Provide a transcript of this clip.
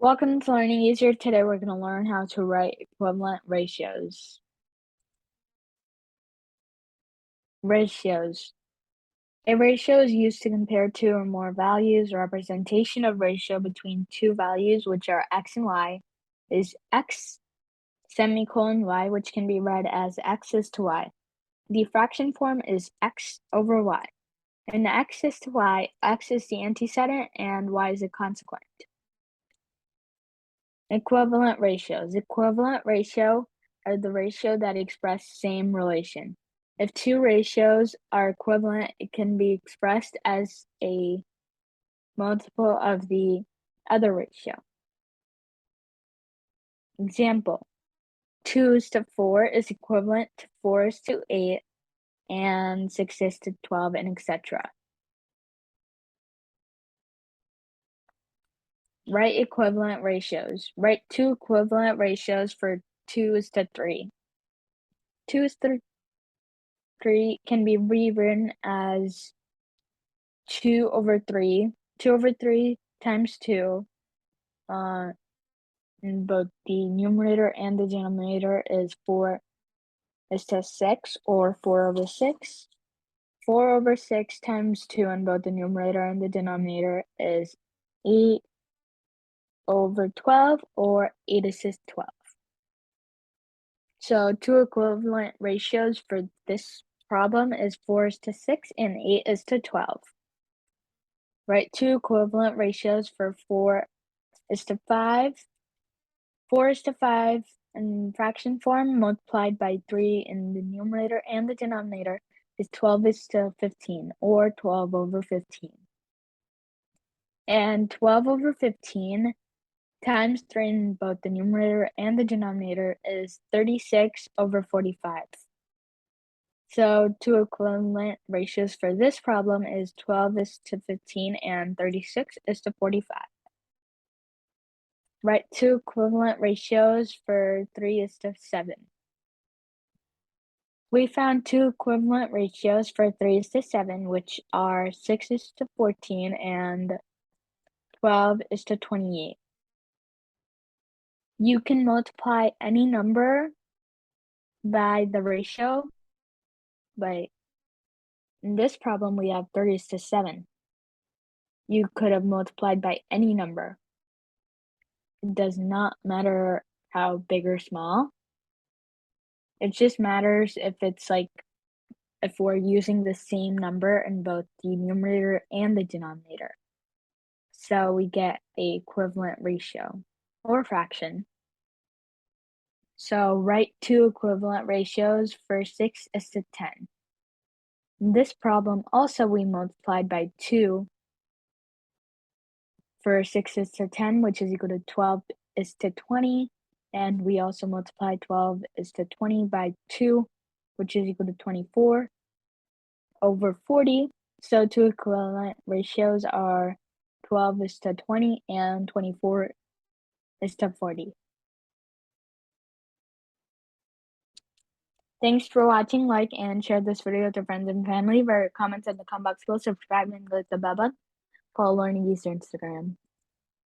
Welcome to Learning Easier. Today we're going to learn how to write equivalent ratios. Ratios. A ratio is used to compare two or more values. A representation of ratio between two values, which are x and y, is x semicolon y, which can be read as x is to y. The fraction form is x over y. In x is to y, x is the antecedent and y is the consequent. Equivalent ratios. Equivalent ratio are the ratio that express same relation. If two ratios are equivalent, it can be expressed as a multiple of the other ratio. Example, 2 is to 4 is equivalent to 4 is to 8, and 6 is to 12, and etc. Write equivalent ratios. Write two equivalent ratios for 2 is to 3. 2 is to 3 can be rewritten as 2 over 3. 2 over 3 times 2, in both the numerator and the denominator is 4 is to 6, or 4 over 6. 4 over 6 times 2 in both the numerator and the denominator is 8 over 12, or 8 is to 12. So two equivalent ratios for this problem is 4 is to 6 and 8 is to 12. Write two equivalent ratios for 4 is to 5. 4 is to 5 in fraction form multiplied by 3 in the numerator and the denominator is 12 is to 15, or 12 over 15. And 12 over 15 times 3 in both the numerator and the denominator is 36 over 45. So two equivalent ratios for this problem is 12 is to 15 and 36 is to 45. Write two equivalent ratios for 3 is to 7. We found two equivalent ratios for 3 is to 7, which are 6 is to 14 and 12 is to 28. You can multiply any number by the ratio, but in this problem we have 3 is to 7. You could have multiplied by any number. It does not matter how big or small. It just matters if it's if we're using the same number in both the numerator and the denominator. So we get a equivalent ratio or fraction. So write two equivalent ratios for 6 is to 10. In this problem also we multiplied by 2 for 6 is to 10, which is equal to 12 is to 20. And we also multiply 12 is to 20 by 2, which is equal to 24 over 40. So two equivalent ratios are 12 is to 20 and 24 is to 40. Thanks for watching. Like and share this video with your friends and family. Write comments in the comment box below. Subscribe and click the bell button. Follow Learning Easier Instagram.